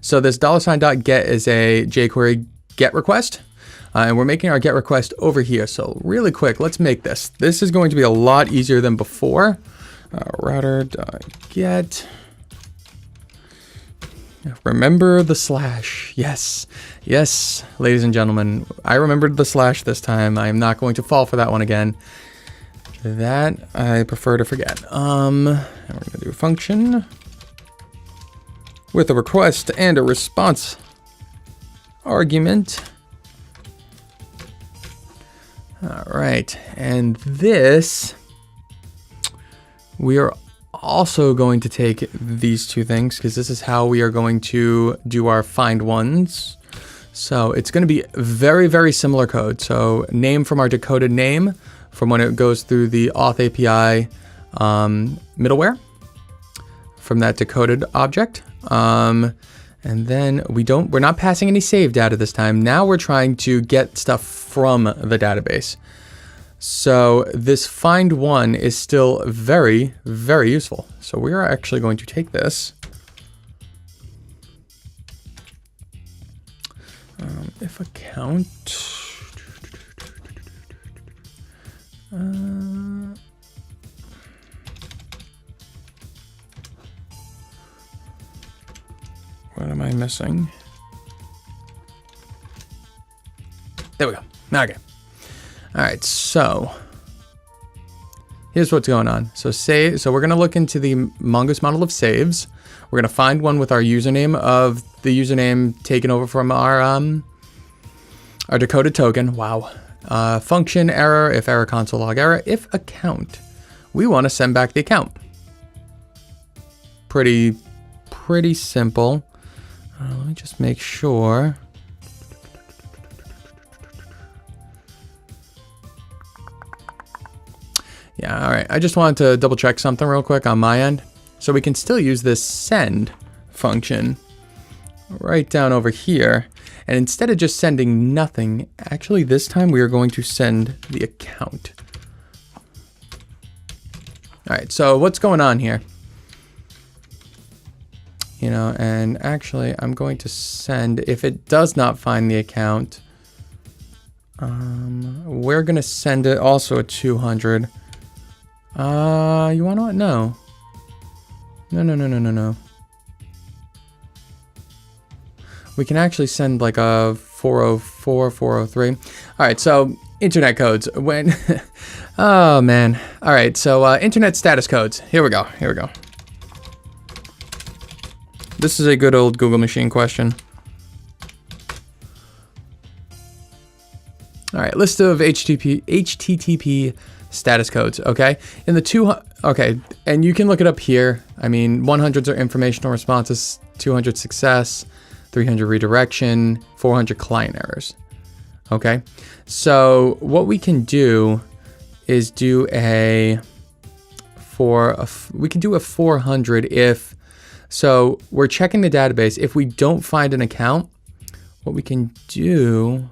So this $.get is a jQuery GET request. And we're making our GET request over here. So really quick, let's make this. This is going to be a lot easier than before. Router.get. Remember the slash. Yes. Yes, ladies and gentlemen. I remembered the slash this time. I am not going to fall for that one again. That I prefer to forget. And we're going to do a function with a request and a response argument. All right, and this, we are also going to take these two things because this is how we are going to do our find ones. So it's going to be very, very similar code. So name from our decoded name from when it goes through the auth API middleware from that decoded object. And then we're not passing any save data this time. Now we're trying to get stuff from the database. So this find one is still very, very useful. So we are actually going to take this. If account. What am I missing? There we go. Okay. All right. So here's what's going on. So we're going to look into the Mongoose model of saves. We're going to find one with our username of the username taken over from our decoded token. Wow. Function error, if error console log error, if account. We want to send back the account. Pretty simple. Let me just make sure. Yeah, all right. I just wanted to double check something real quick on my end. So we can still use this send function right down over here. And instead of just sending nothing, actually this time we are going to send the account. All right, so what's going on here? You know, and actually I'm going to send, if it does not find the account, we're going to send it also a 200. You want to what? No. No. We can actually send like a 404, 403. All right, so internet codes. When, oh man. All right, so internet status codes. Here we go. This is a good old Google machine question. All right, list of HTTP status codes, okay? In the okay, and you can look it up here. I mean, 100s are informational responses, 200 success, 300 redirection, 400 client errors, okay? So what we can do is do we can do a 400 if, so we're checking the database. If we don't find an account, what we can do,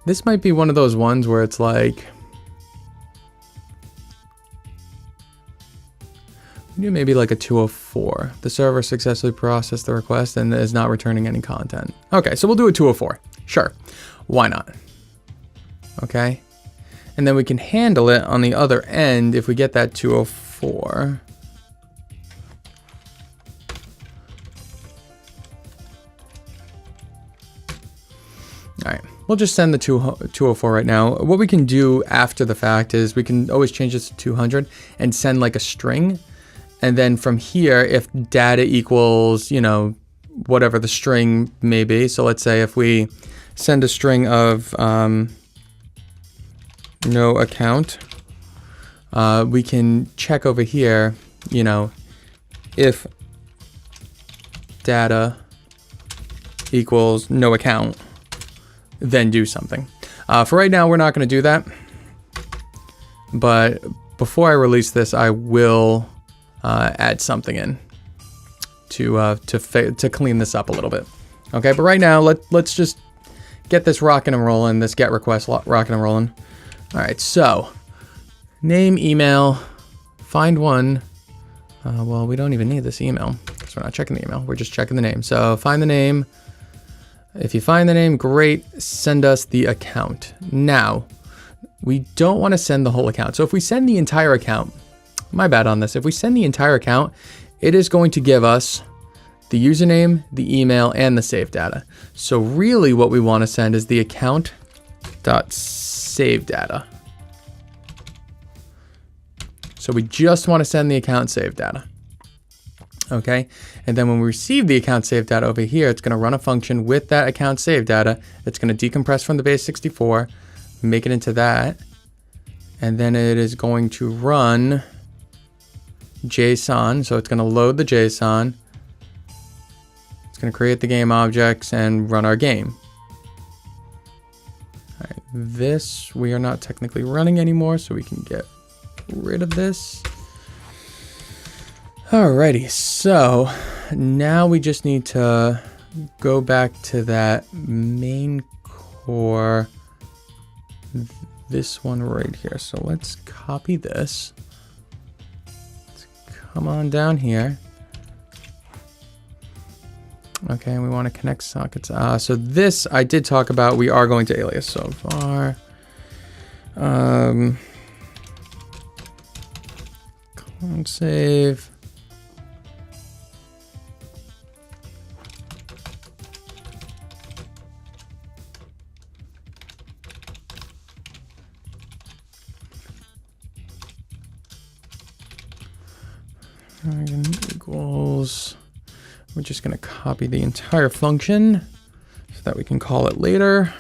This might be one of those ones where it's like, we do maybe like a 204. The server successfully processed the request and is not returning any content. Okay, so we'll do a 204. Sure, why not? Okay, and then we can handle it on the other end if we get that 204. All right, we'll just send the 204 right now. What we can do after the fact is we can always change this to 200 and send like a string. And then from here, if data equals, you know, whatever the string may be. So let's say if we send a string of no account, we can check over here, you know, if data equals no account, then do something. For right now, we're not going to do that. but before I release this, I will add something in to clean this up a little bit. Okay, but right now let's just get this rocking and rolling. This get request rocking and rolling. All right, so name, email, find one. Well, we don't even need this email because we're not checking the email. We're just checking the name. So find the name. If you find the name, great. Send us the account. Now, we don't want to send the whole account. So if we send the entire account, my bad on this. If we send the entire account, it is going to give us the username, the email, and the save data. So really what we want to send is the account.save data. So we just want to send the account save data. Okay, and then when we receive the account save data over here, it's going to run a function with that account save data. It's going to decompress from the base 64, make it into that, and then it is going to run JSON. So it's going to load the JSON. It's going to create the game objects and run our game. All right, this we are not technically running anymore, so we can get rid of this. Alrighty, so now we just need to go back to that main core, this one right here. So let's copy this. Let's come on down here. Okay, and we want to connect sockets. So this I did talk about. We are going to alias so far. Save. Equals, we're just going to copy the entire function so that we can call it later.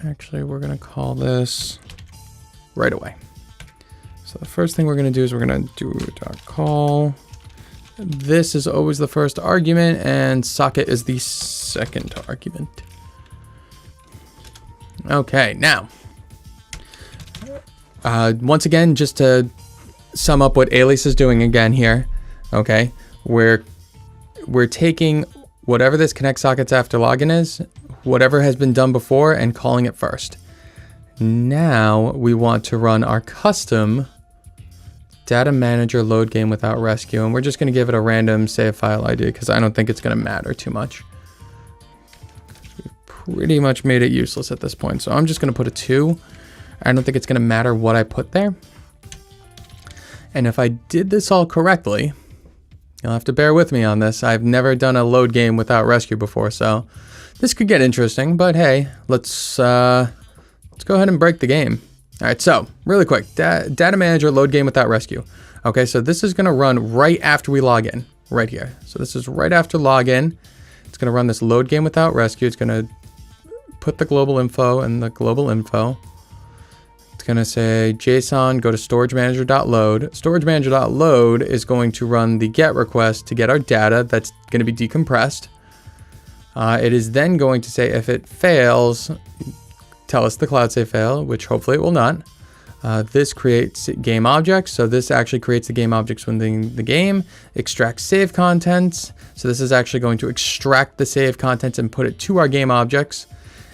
Actually, we're going to call this right away. So the first thing we're going to do is we're going to do .call. This is always the first argument, and socket is the second argument. Okay, now, once again, just to sum up what alias is doing again here, okay, we're taking whatever this connect sockets after login is, whatever has been done before, and calling it first. Now we want to run our custom data manager load game without rescue, and we're just going to give it a random save file ID because I don't think it's going to matter too much. We've pretty much made it useless at this point, so I'm just going to put a 2. I don't think it's going to matter what I put there. And if I did this all correctly, you'll have to bear with me on this. I've never done a load game without rescue before, so this could get interesting, but hey, let's go ahead and break the game. All right, so really quick, data manager load game without rescue. Okay, so this is gonna run right after we log in, right here. So this is right after login. It's gonna run this load game without rescue. It's gonna put the global info in the global info. It's gonna say JSON, go to storage manager.load. Storage manager.load is going to run the get request to get our data that's gonna be decompressed. It is then going to say if it fails, tell us the cloud save fail, which hopefully it will not. This creates game objects. So this actually creates the game objects within the game, extracts save contents. So this is actually going to extract the save contents and put it to our game objects.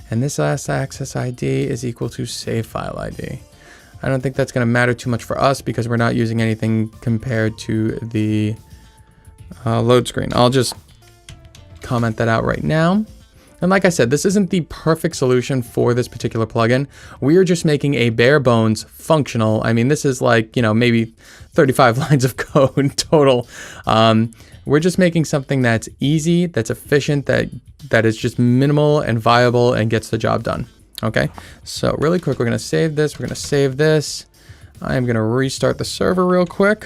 And this last access ID is equal to save file ID. I don't think that's going to matter too much for us because we're not using anything compared to the load screen. I'll just comment that out right now. And like I said, this isn't the perfect solution for this particular plugin. We are just making a bare bones functional. I mean, this is like, you know, maybe 35 lines of code total. We're just making something that's easy, that's efficient, that is just minimal and viable and gets the job done. Okay, so really quick, we're gonna save this. We're gonna save this. I am gonna restart the server real quick.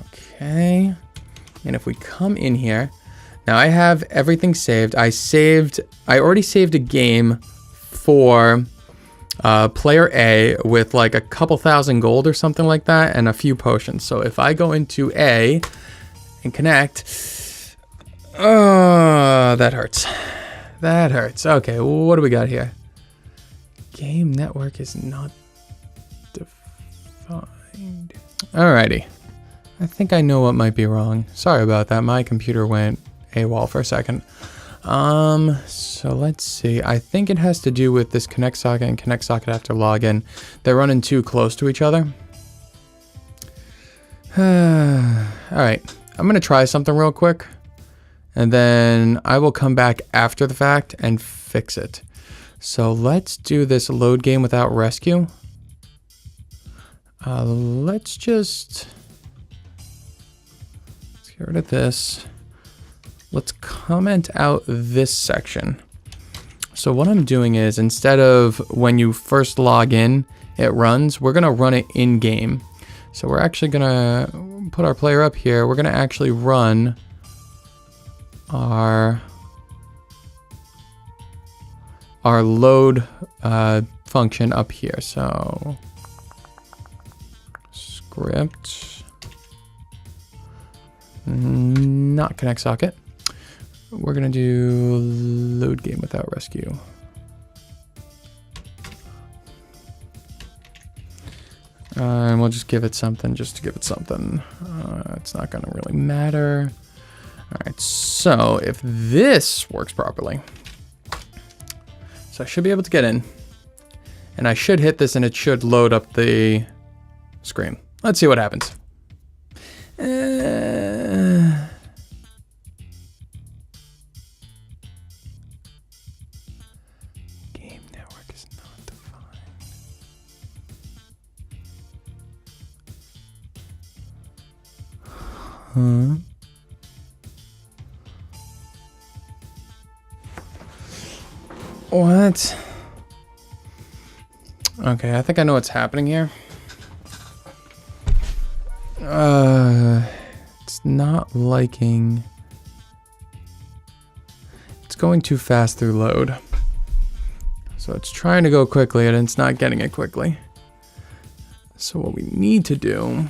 Okay, and if we come in here, now I have everything saved. I already saved a game for player A with like a couple thousand gold or something like that and a few potions. So if I go into A and connect, that hurts. That hurts. Okay, what do we got here? Game network is not defined. Alrighty. I think I know what might be wrong. Sorry about that. My computer went AWOL for a second. So let's see. I think it has to do with this connect socket and connect socket after login. They're running too close to each other. Alright. I'm going to try something real quick. And then I will come back after the fact and fix it. So let's do this load game without rescue. Let's get rid of this. Let's comment out this section. So what I'm doing is, instead of when you first log in, it runs, we're gonna run it in game. So we're actually gonna put our player up here. We're gonna actually run our load function up here. So script, not connect socket. We're gonna do load game without rescue. And we'll just give it something, just to give it something. It's not gonna really matter. All right, so if this works properly, so I should be able to get in, and I should hit this and it should load up the screen. Let's see what happens. Game network is not defined. Huh? What? Okay, I think I know what's happening here. It's not liking... It's going too fast through load. So it's trying to go quickly and it's not getting it quickly. So what we need to do...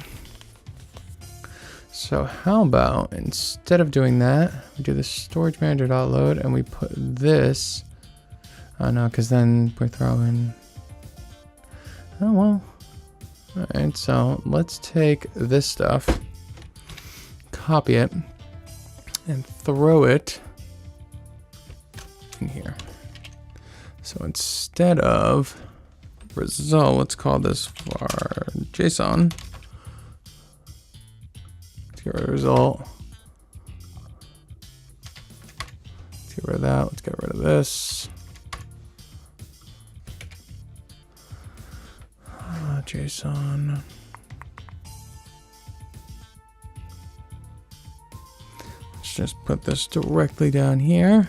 So how about, instead of doing that, we do the storage manager.load and we put this... Oh no, because then we're throwing... Oh well. Alright, so let's take this stuff, copy it, and throw it in here. So instead of result, let's call this var JSON. Let's get rid of result. Let's get rid of that. Let's get rid of this. JSON. Let's just put this directly down here.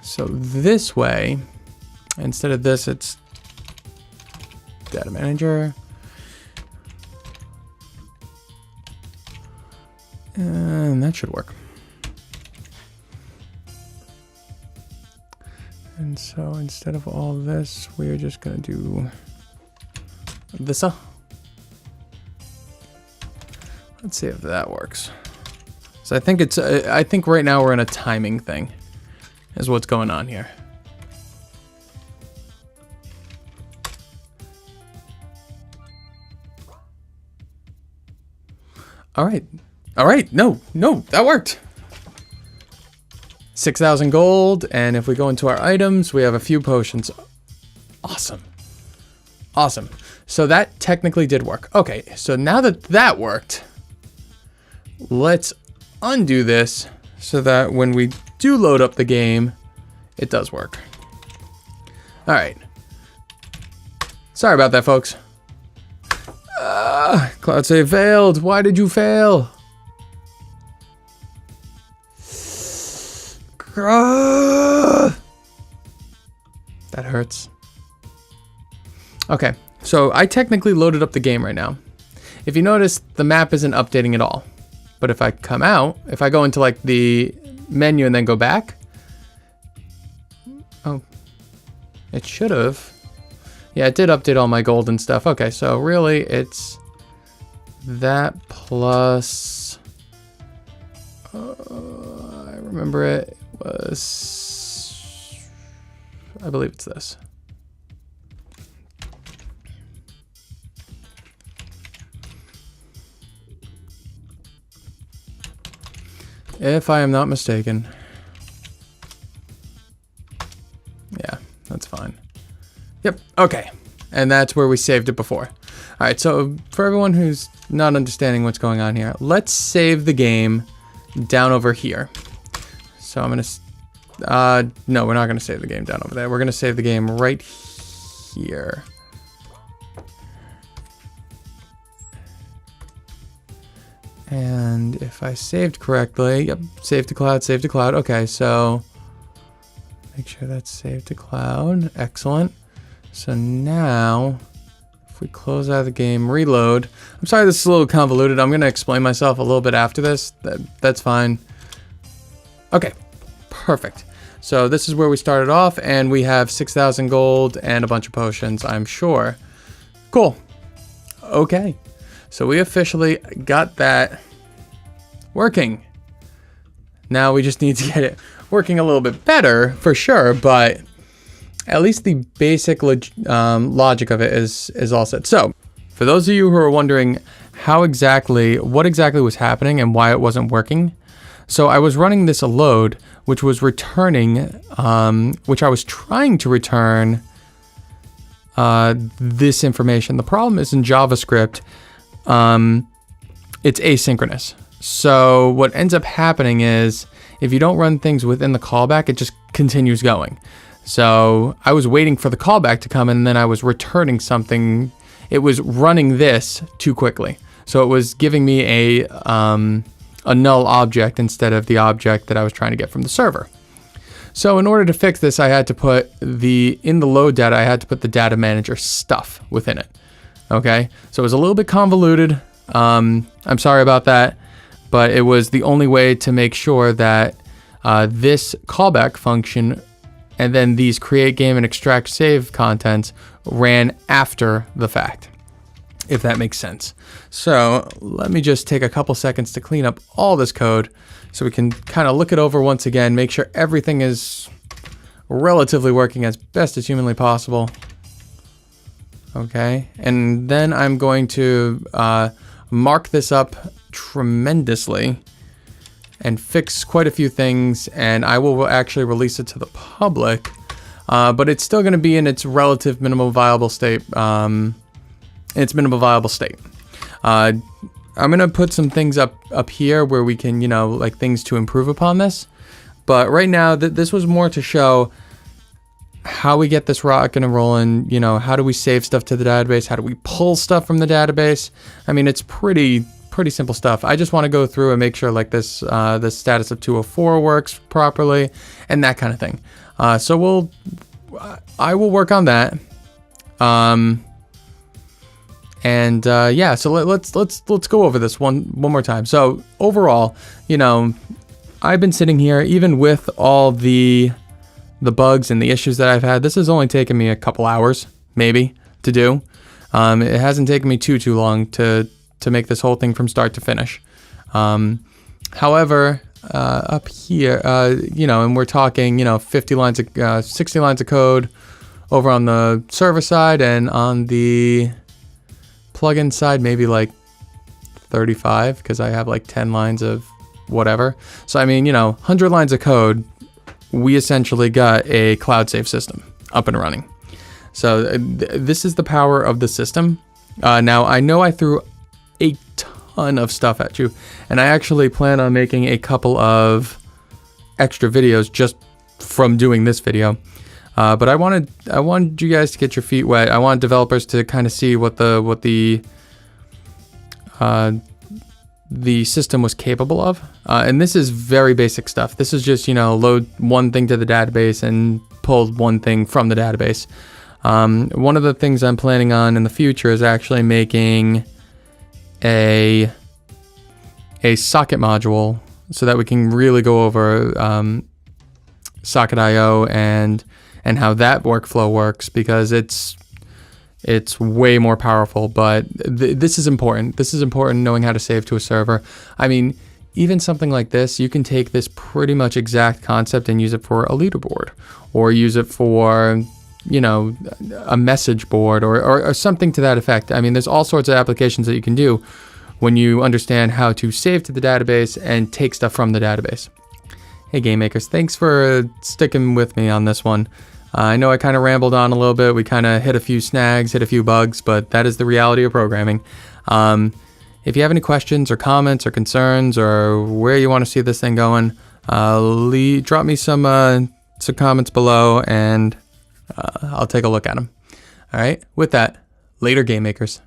So this way, instead of this, it's data manager. And that should work. And so instead of all this, we're just gonna do this. Let's see if that works. So I think I think right now we're in a timing thing, is what's going on here. All right, no, that worked. 6,000 gold, and if we go into our items, we have a few potions. Awesome. Awesome. So that technically did work. Okay, so now that that worked, let's undo this so that when we do load up the game, it does work. All right. Sorry about that, folks. Cloud save failed. Why did you fail? That hurts. Okay, so I technically loaded up the game right now. If you notice, the map isn't updating at all. But if I come out, if I go into like the menu and then go back, oh, it should have. Yeah, it did update all my gold and stuff. Okay, so really it's that plus, I remember it was, I believe it's this. If I am not mistaken. Yeah, that's fine. Yep, okay. And that's where we saved it before. All right, so for everyone who's not understanding what's going on here, let's save the game down over here. So I'm gonna, no, we're not gonna save the game down over there. We're gonna save the game right here. And if I saved correctly, yep, save to cloud, save to cloud. Okay, so make sure that's saved to cloud. Excellent. So now, if we close out of the game, reload. I'm sorry this is a little convoluted. I'm going to explain myself a little bit after this. That's fine. Okay, perfect. So this is where we started off, and we have 6,000 gold and a bunch of potions, I'm sure. Cool. Okay. So we officially got that working. Now we just need to get it working a little bit better for sure, but at least the basic logic of it is all set. So for those of you who are wondering what exactly was happening and why it wasn't working. So I was running this load, which was returning, which I was trying to return this information. The problem is in JavaScript, it's asynchronous. So what ends up happening is if you don't run things within the callback, it just continues going. So I was waiting for the callback to come, and then I was returning something. It was running this too quickly. So it was giving me a null object instead of the object that I was trying to get from the server. So in order to fix this, I had to put in the load data, I had to put the data manager stuff within it. Okay, so it was a little bit convoluted. I'm sorry about that, but it was the only way to make sure that this callback function and then these create game and extract save contents ran after the fact, if that makes sense. So let me just take a couple seconds to clean up all this code so we can kind of look it over once again, make sure everything is relatively working as best as humanly possible. Okay, and then I'm going to mark this up tremendously and fix quite a few things, and I will actually release it to the public, but it's still going to be in its relative minimal viable state. I'm going to put some things up here where we can, like things to improve upon this, but right now this was more to show how we get this rocking and rolling. How do we save stuff to the database? How do we pull stuff from the database? I mean, it's pretty simple stuff. I just want to go through and make sure like this, the status of 204 works properly and that kind of thing. So I will work on that. Yeah, so let's go over this one more time. So overall, I've been sitting here, even with all the bugs and the issues that I've had. This has only taken me a couple hours, maybe, to do. It hasn't taken me too long to make this whole thing from start to finish. However, up here, and we're talking, 50 lines of, 60 lines of code over on the server side, and on the plugin side, maybe like 35, because I have like 10 lines of whatever. So I mean, 100 lines of code, we essentially got a cloud save system up and running. So this is the power of the system. Now I know I threw a ton of stuff at you, and I actually plan on making a couple of extra videos just from doing this video. But I wanted you guys to get your feet wet. I want developers to kind of see what the system was capable of. And this is very basic stuff. This is just, load one thing to the database and pull one thing from the database. One of the things I'm planning on in the future is actually making a socket module so that we can really go over socket.io and how that workflow works, because it's way more powerful. But this is important. This is important, knowing how to save to a server. I mean, even something like this, you can take this pretty much exact concept and use it for a leaderboard, or use it for, you know, a message board, or something to that effect. I mean, there's all sorts of applications that you can do when you understand how to save to the database and take stuff from the database. Hey game makers, thanks for sticking with me on this one. I know I kind of rambled on a little bit. We kind of hit a few snags, hit a few bugs, but that is the reality of programming. If you have any questions or comments or concerns or where you want to see this thing going, drop me some comments below, and I'll take a look at them. All right, with that, later game makers.